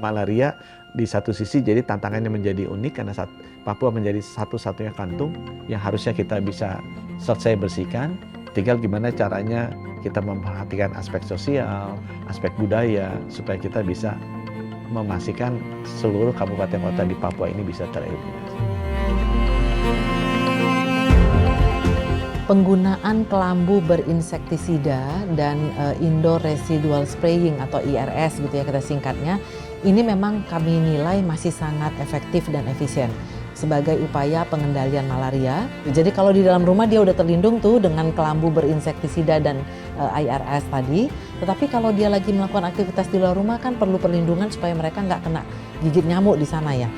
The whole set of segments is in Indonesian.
malaria di satu sisi jadi tantangannya menjadi unik karena Papua menjadi satu-satunya kantung yang harusnya kita bisa selesai bersihkan. Tinggal gimana caranya kita memperhatikan aspek sosial, aspek budaya, supaya kita bisa memastikan seluruh kabupaten kota di Papua ini bisa tereliminasi. Penggunaan kelambu berinsektisida dan indoor residual spraying atau IRS gitu ya kita singkatnya, ini memang kami nilai masih sangat efektif dan efisien sebagai upaya pengendalian malaria. Jadi kalau di dalam rumah dia udah terlindung tuh dengan kelambu berinsektisida dan IRS tadi. Tetapi kalau dia lagi melakukan aktivitas di luar rumah kan perlu perlindungan supaya mereka nggak kena gigit nyamuk di sana ya.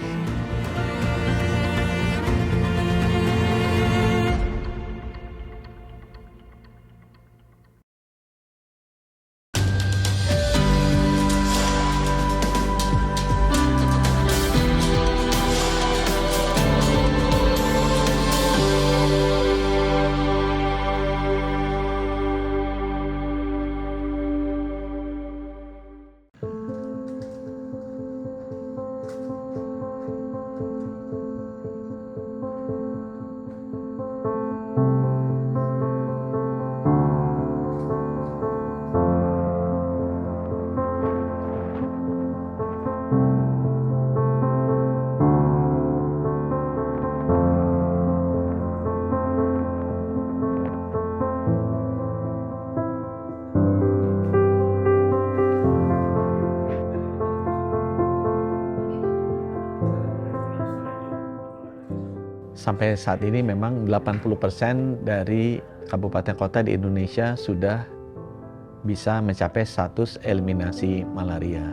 Sampai saat ini memang 80% dari kabupaten kota di Indonesia sudah bisa mencapai status eliminasi malaria.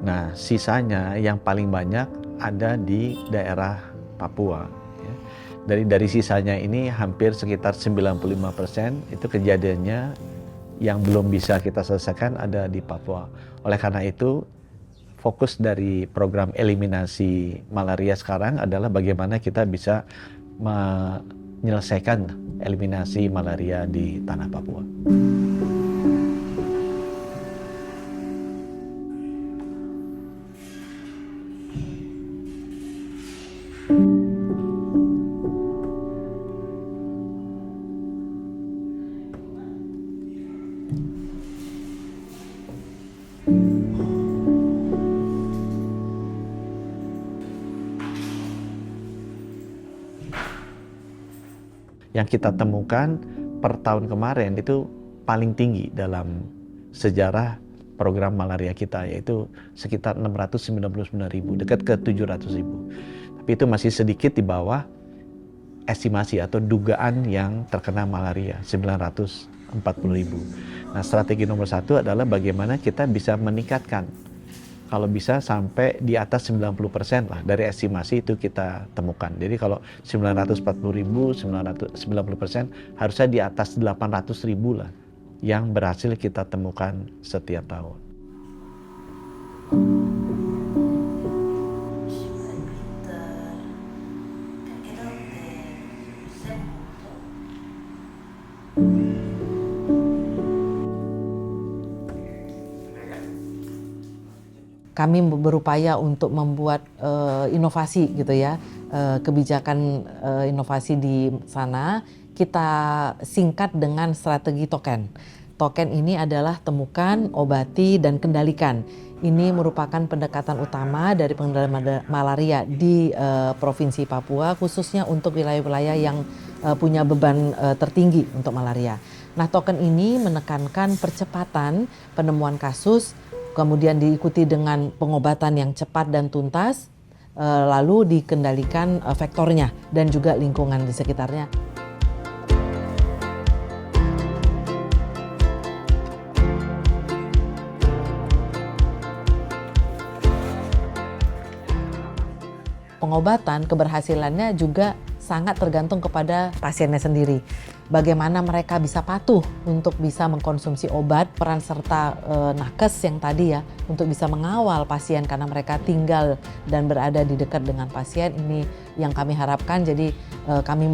Nah, sisanya yang paling banyak ada di daerah Papua. Dari sisanya ini hampir sekitar 95% itu kejadiannya yang belum bisa kita selesaikan ada di Papua. Oleh karena itu, fokus dari program eliminasi malaria sekarang adalah bagaimana kita bisa menyelesaikan eliminasi malaria di tanah Papua. Yang kita temukan per tahun kemarin itu paling tinggi dalam sejarah program malaria kita, yaitu sekitar 699.000, dekat ke 700.000. Tapi itu masih sedikit di bawah estimasi atau dugaan yang terkena malaria, 940.000. Nah, strategi nomor satu adalah bagaimana kita bisa meningkatkan, kalau bisa sampai di atas 90% lah dari estimasi itu kita temukan. Jadi kalau 940.000, 90% harusnya di atas 800.000 lah yang berhasil kita temukan setiap tahun. Kami berupaya untuk membuat inovasi gitu ya, kebijakan inovasi di sana kita singkat dengan strategi token. Token ini adalah temukan, obati, dan kendalikan. Ini merupakan pendekatan utama dari pengendalian malaria di Provinsi Papua, khususnya untuk wilayah-wilayah yang punya beban tertinggi untuk malaria. Nah, token ini menekankan percepatan penemuan kasus, kemudian diikuti dengan pengobatan yang cepat dan tuntas, lalu dikendalikan vektornya dan juga lingkungan di sekitarnya. Pengobatan keberhasilannya juga sangat tergantung kepada pasiennya sendiri. Bagaimana mereka bisa patuh untuk bisa mengkonsumsi obat, peran serta nakes yang tadi ya, untuk bisa mengawal pasien karena mereka tinggal dan berada di dekat dengan pasien, ini yang kami harapkan. Jadi kami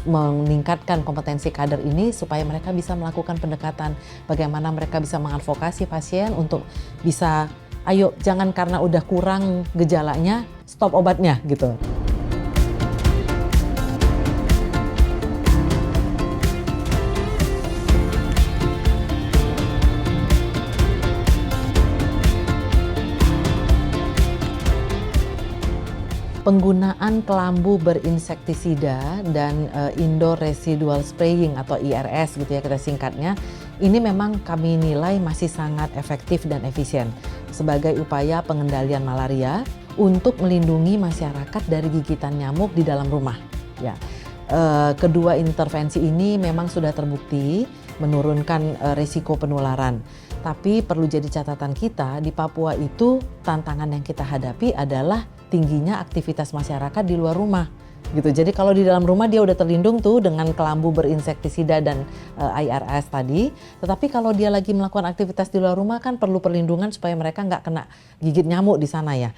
meningkatkan kompetensi kader ini supaya mereka bisa melakukan pendekatan bagaimana mereka bisa mengadvokasi pasien untuk bisa ayo jangan karena udah kurang gejalanya, stop obatnya gitu. Penggunaan kelambu berinsektisida dan indoor residual spraying atau IRS gitu ya kita singkatnya, ini memang kami nilai masih sangat efektif dan efisien sebagai upaya pengendalian malaria untuk melindungi masyarakat dari gigitan nyamuk di dalam rumah. Ya, kedua intervensi ini memang sudah terbukti menurunkan risiko penularan. Tapi perlu jadi catatan kita, di Papua itu tantangan yang kita hadapi adalah tingginya aktivitas masyarakat di luar rumah gitu. Jadi kalau di dalam rumah dia udah terlindung tuh dengan kelambu berinsektisida dan IRS tadi. Tetapi kalau dia lagi melakukan aktivitas di luar rumah kan perlu perlindungan supaya mereka nggak kena gigit nyamuk di sana ya.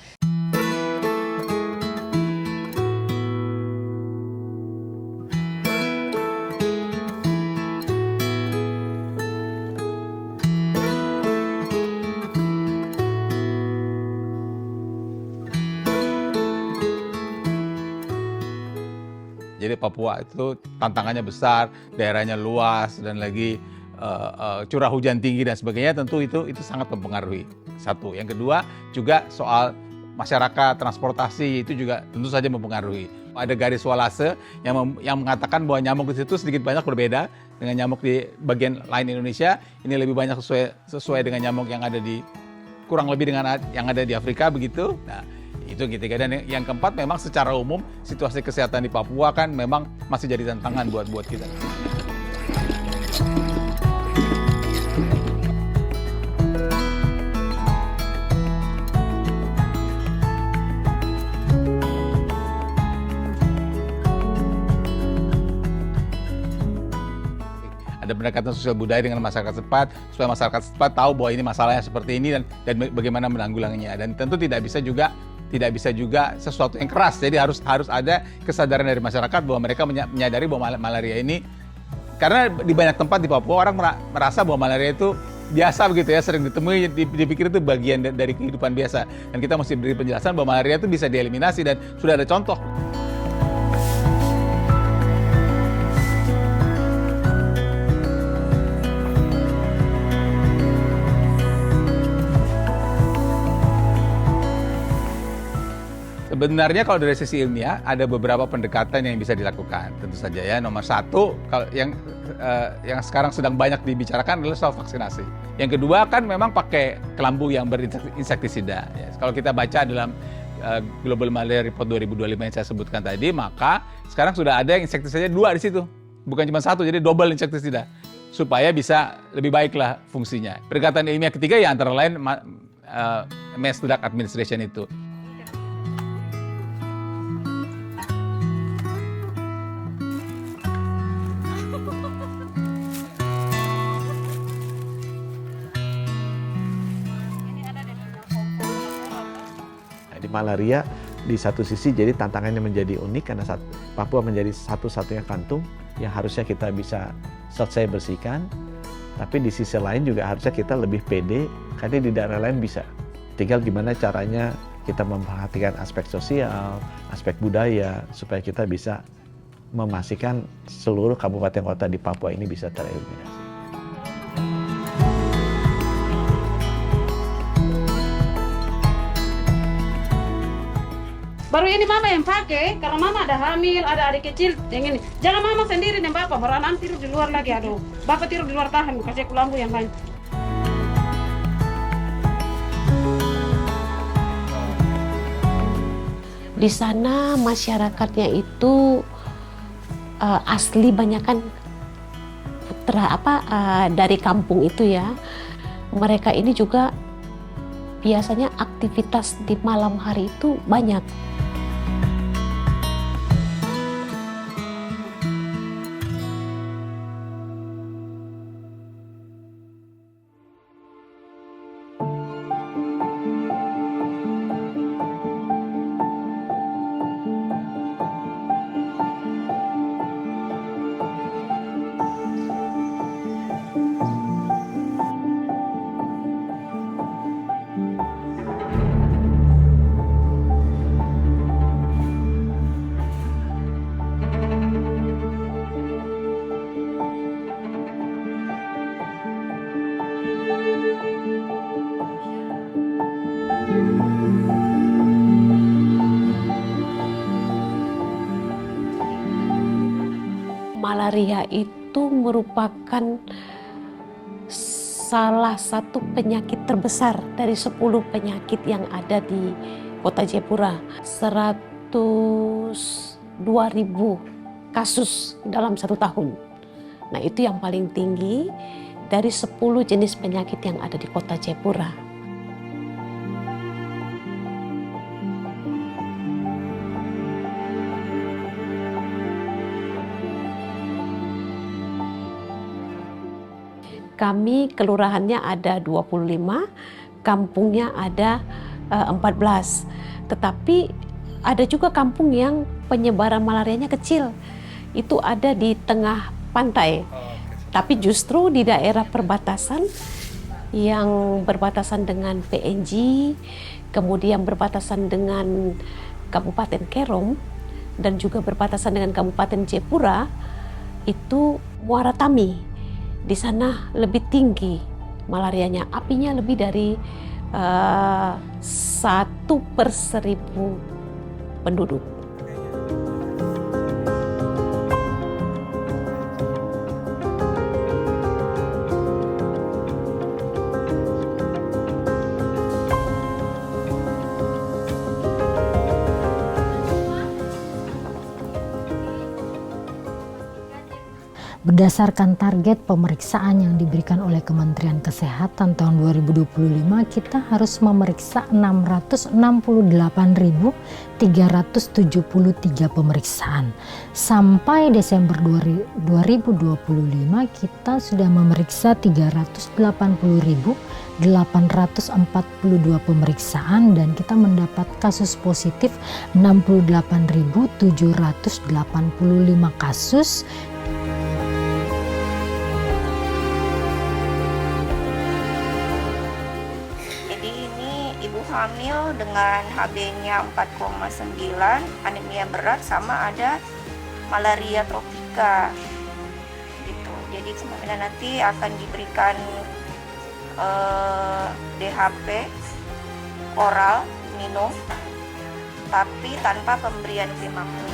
Jadi Papua itu tantangannya besar, daerahnya luas dan lagi curah hujan tinggi dan sebagainya, tentu itu sangat mempengaruhi. Satu, yang kedua juga soal masyarakat, transportasi itu juga tentu saja mempengaruhi. Ada garis walase yang mengatakan bahwa nyamuk di situ sedikit banyak berbeda dengan nyamuk di bagian lain Indonesia. Ini lebih banyak sesuai dengan nyamuk yang ada di kurang lebih dengan yang ada di Afrika begitu. Nah, itu ketiga. Dan yang keempat memang secara umum situasi kesehatan di Papua kan memang masih jadi tantangan buat kita. Ada pendekatan sosial budaya dengan masyarakat setempat supaya masyarakat setempat tahu bahwa ini masalahnya seperti ini dan bagaimana menanggulanginya. Dan tentu tidak bisa juga sesuatu yang keras. Jadi harus ada kesadaran dari masyarakat bahwa mereka menyadari bahwa malaria ini, karena di banyak tempat di Papua orang merasa bahwa malaria itu biasa begitu ya, sering ditemui, dipikir itu bagian dari kehidupan biasa. Dan kita mesti beri penjelasan bahwa malaria itu bisa dieliminasi dan sudah ada contoh. Sebenarnya kalau dari sisi ilmiah ada beberapa pendekatan yang bisa dilakukan. Tentu saja ya, nomor satu yang sekarang sedang banyak dibicarakan adalah soal vaksinasi. Yang kedua kan memang pakai kelambu yang berinsektisida. Ya, kalau kita baca dalam Global Malaria Report 2025 yang saya sebutkan tadi, maka sekarang sudah ada insektisida 2 di situ, bukan cuma 1, jadi double insektisida supaya bisa lebih baiklah fungsinya. Pendekatan ilmiah ketiga ya antara lain mass drug administration itu. Malaria di satu sisi jadi tantangannya menjadi unik karena Papua menjadi satu-satunya kantung yang harusnya kita bisa selesai bersihkan, tapi di sisi lain juga harusnya kita lebih pede karena di daerah lain bisa. Tinggal gimana caranya kita memperhatikan aspek sosial, aspek budaya supaya kita bisa memastikan seluruh kabupaten kota di Papua ini bisa tereliminasi. Baru ini mama yang pakai, karena mama ada hamil, ada adik kecil yang ini. Jangan mama sendiri dan bapak, baru anak tidur di luar lagi, aduh. Bapak tidur di luar tahan, kasih kelambu yang banyak. Di sana masyarakatnya itu asli banyakan dari kampung itu ya. Mereka ini juga biasanya aktivitas di malam hari itu banyak. malaria itu merupakan salah satu penyakit terbesar dari 10 penyakit yang ada di Kota Jayapura. 102.000 kasus dalam 1 tahun. Nah, itu yang paling tinggi dari 10 jenis penyakit yang ada di Kota Jayapura. Kami kelurahannya ada 25, kampungnya ada 14. Tetapi ada juga kampung yang penyebaran malarianya kecil. Itu ada di tengah pantai. Tapi justru di daerah perbatasan yang berbatasan dengan PNG, kemudian berbatasan dengan Kabupaten Kerom, dan juga berbatasan dengan Kabupaten Jayapura, itu Muara Tami. Di sana lebih tinggi malarianya, apinya lebih dari 1/1000 penduduk. Berdasarkan target pemeriksaan yang diberikan oleh Kementerian Kesehatan tahun 2025, kita harus memeriksa 668.373 pemeriksaan. Sampai Desember 2025 kita sudah memeriksa 380.842 pemeriksaan dan kita mendapat kasus positif 68.785 kasus. Hamil dengan HB-nya 4,9, anemia berat, sama ada malaria tropika gitu. Jadi kemungkinan nanti akan diberikan DHP oral minum tapi tanpa pemberian Klimaku.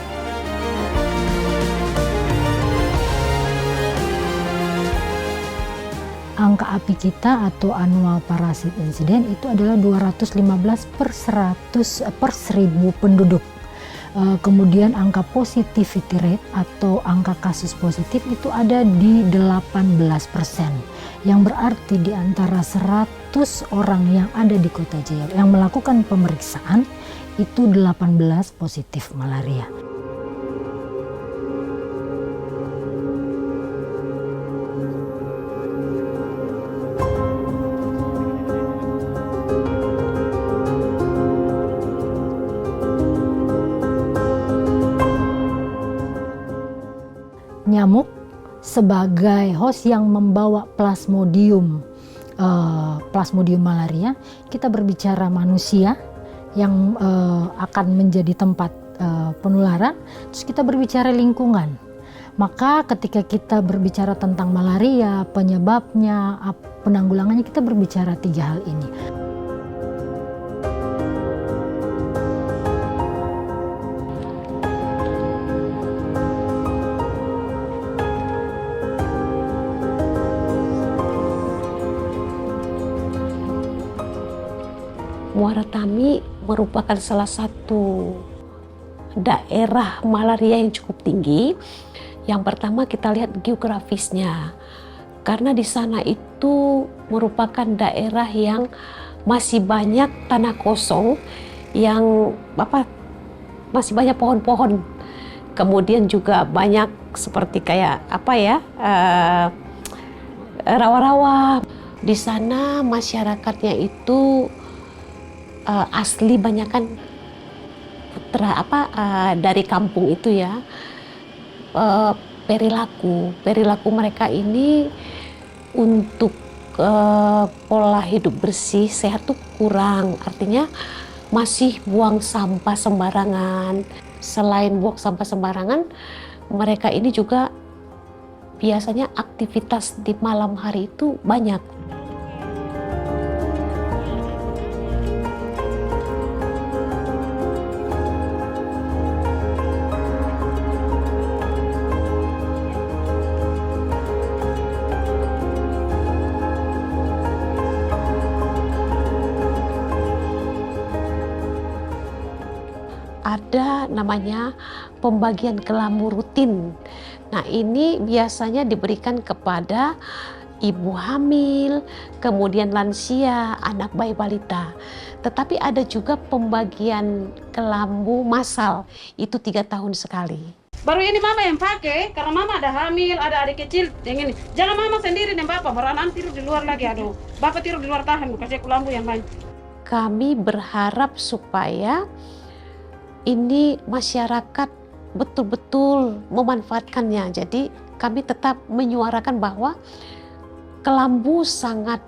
Angka API kita atau annual parasit insiden itu adalah 215 per 1000 penduduk. Kemudian angka positivity rate atau angka kasus positif itu ada di 18%. Yang berarti di antara 100 orang yang ada di Kota Jayapura yang melakukan pemeriksaan itu 18 positif malaria. Nyamuk sebagai host yang membawa plasmodium malaria, kita berbicara manusia yang akan menjadi tempat penularan, terus kita berbicara lingkungan. Maka ketika kita berbicara tentang malaria, penyebabnya, penanggulangannya, kita berbicara 3 hal ini. Muara Tami merupakan salah satu daerah malaria yang cukup tinggi. Yang pertama kita lihat geografisnya, karena di sana itu merupakan daerah yang masih banyak tanah kosong, yang masih banyak pohon-pohon. Kemudian juga banyak seperti kayak rawa-rawa. Di sana masyarakatnya itu asli banyak kan dari kampung itu ya. Perilaku mereka ini untuk pola hidup bersih sehat tuh kurang, artinya masih buang sampah sembarangan. Selain buang sampah sembarangan, mereka ini juga biasanya aktivitas di malam hari itu banyak. namanya pembagian kelambu rutin. Nah, ini biasanya diberikan kepada ibu hamil, kemudian lansia, anak bayi balita. Tetapi ada juga pembagian kelambu massal, itu 3 tahun sekali. Baru ini mama yang pakai, karena mama ada hamil, ada adik kecil, yang ini. Jangan mama sendiri dan bapak, beranak tidur di luar lagi, aduh. Bapak tidur di luar tahan, kasih kelambu yang banyak. Kami berharap supaya ini masyarakat betul-betul memanfaatkannya. Jadi kami tetap menyuarakan bahwa kelambu sangat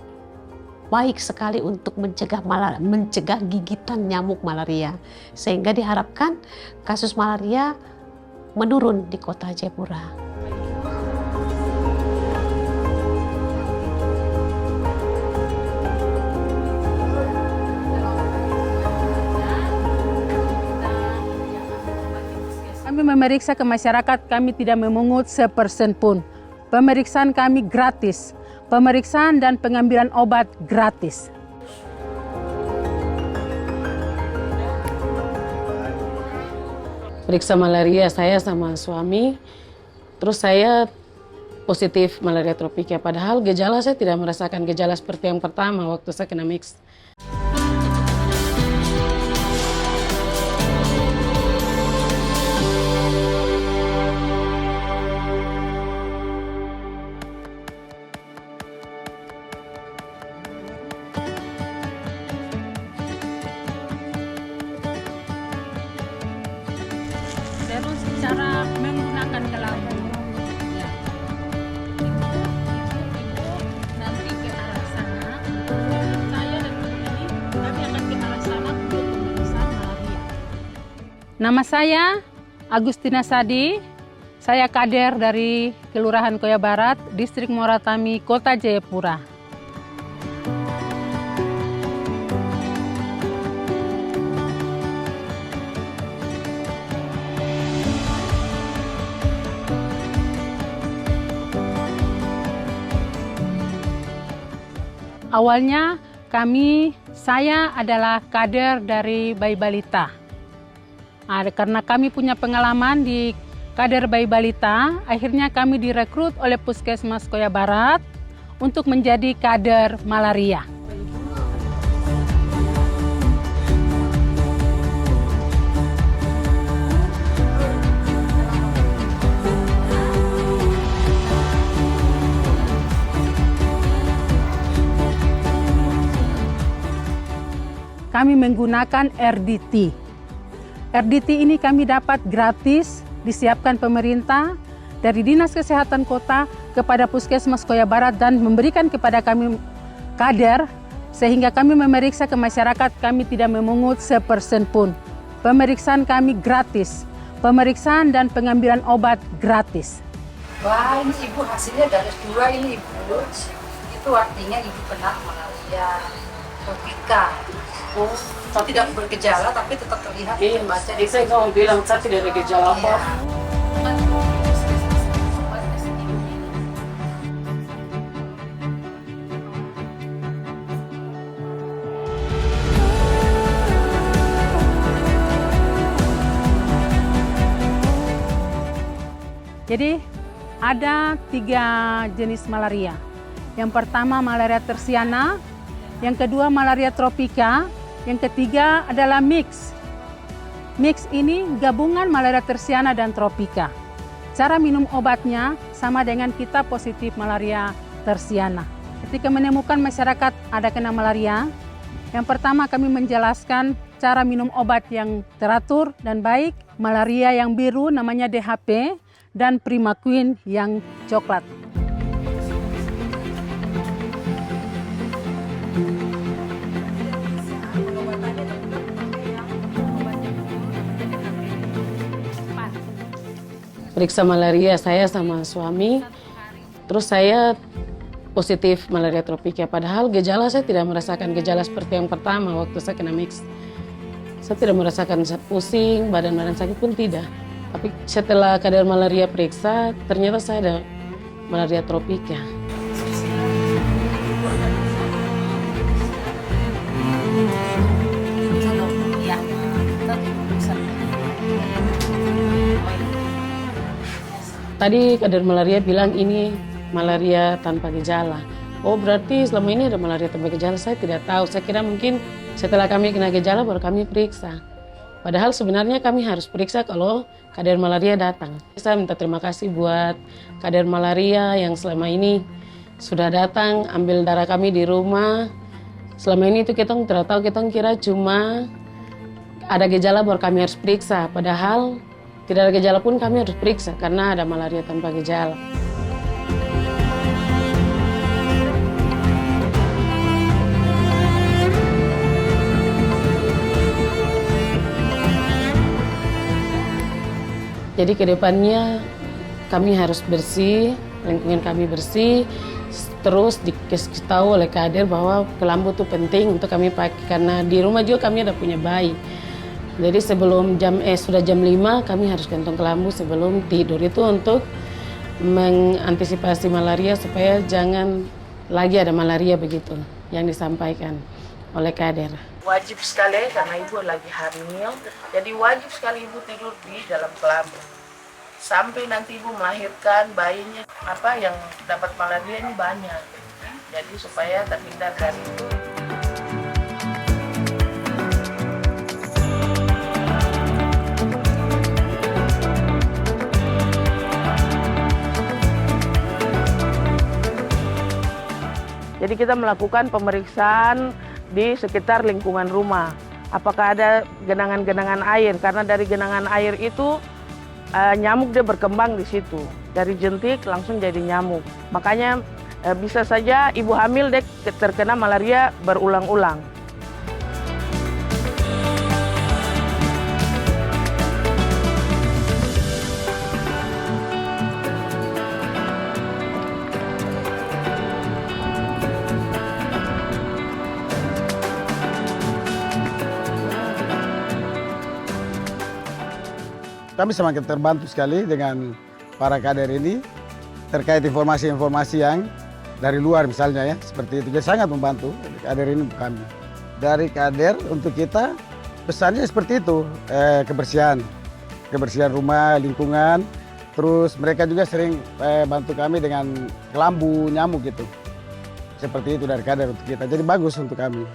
baik sekali untuk mencegah gigitan nyamuk malaria. Sehingga diharapkan kasus malaria menurun di Kota Jayapura. Kami memeriksa ke masyarakat, kami tidak memungut sepersen pun. Pemeriksaan kami gratis. Pemeriksaan dan pengambilan obat gratis. Periksa malaria saya sama suami, terus saya positif malaria tropika. Padahal gejala saya tidak merasakan gejala seperti yang pertama waktu saya kena mix. Terus cara menggunakan kelambu. Ya. Ibu nanti ke arah sana. Saya dan ibu ini kami akan ke arah sana untuk pemeriksaan malaria. Nama saya Agustina Sadi. Saya kader dari Kelurahan Koya Barat, Distrik Moratami, Kota Jayapura. Awalnya saya adalah kader dari bayi balita. Karena kami punya pengalaman di kader bayi balita, akhirnya kami direkrut oleh Puskesmas Koya Barat untuk menjadi kader malaria. Kami menggunakan RDT. RDT ini kami dapat gratis, disiapkan pemerintah dari Dinas Kesehatan Kota kepada Puskesmas Koya Barat dan memberikan kepada kami kader, sehingga kami memeriksa ke masyarakat, kami tidak memungut sepersen pun. Pemeriksaan kami gratis, pemeriksaan dan pengambilan obat gratis. Wah, ini ibu hasilnya dari 2 ini ibu. Itu artinya ibu kena malaria tropika. Tidak bergejala tapi tetap terlihat. Iya, jadi saya mau bilang saya tidak ada gejala apa. Jadi ada 3 jenis malaria. Yang pertama malaria tersiana, yang kedua malaria tropika, yang ketiga adalah mix. Mix ini gabungan malaria tersiana dan tropika. Cara minum obatnya sama dengan kita positif malaria tersiana. Ketika menemukan masyarakat ada kena malaria, yang pertama kami menjelaskan cara minum obat yang teratur dan baik. Malaria yang biru namanya DHP dan Primaquine yang coklat. Periksa malaria saya sama suami, terus saya positif malaria tropika. Padahal gejala saya tidak merasakan gejala seperti yang pertama waktu saya kena mix. Saya tidak merasakan pusing, badan sakit pun tidak. Tapi setelah kadar malaria periksa, ternyata saya ada malaria tropika. Tadi kader malaria bilang ini malaria tanpa gejala. Oh berarti selama ini ada malaria tanpa gejala, saya tidak tahu. Saya kira mungkin setelah kami kena gejala baru kami periksa. Padahal sebenarnya kami harus periksa kalau kader malaria datang. Saya minta terima kasih buat kader malaria yang selama ini sudah datang ambil darah kami di rumah. Selama ini itu kita tidak tahu, kita kira cuma ada gejala baru kami harus periksa. Padahal tidak ada gejala pun kami harus periksa karena ada malaria tanpa gejala. Jadi kedepannya kami harus bersih, lingkungan kami bersih, terus dikasih tahu oleh kader bahwa kelambu itu penting untuk kami pakai karena di rumah juga kami ada punya bayi. Jadi sebelum sudah jam 5 kami harus gantung kelambu sebelum tidur itu untuk mengantisipasi malaria supaya jangan lagi ada malaria begitu yang disampaikan oleh kader. Wajib sekali karena ibu lagi hamil, jadi wajib sekali ibu tidur di dalam kelambu. Sampai nanti ibu melahirkan bayinya yang dapat malaria ini banyak. Jadi supaya terhindar dari itu. Jadi kita melakukan pemeriksaan di sekitar lingkungan rumah. Apakah ada genangan-genangan air? Karena dari genangan air itu nyamuk dia berkembang di situ. Dari jentik langsung jadi nyamuk. Makanya bisa saja ibu hamil dia terkena malaria berulang-ulang. Kami semakin terbantu sekali dengan para kader ini terkait informasi-informasi yang dari luar misalnya ya, seperti itu. Jadi sangat membantu kader ini kami. Dari kader untuk kita pesannya seperti itu, kebersihan rumah, lingkungan. Terus mereka juga sering bantu kami dengan kelambu, nyamuk gitu. Seperti itu dari kader untuk kita, jadi bagus untuk kami.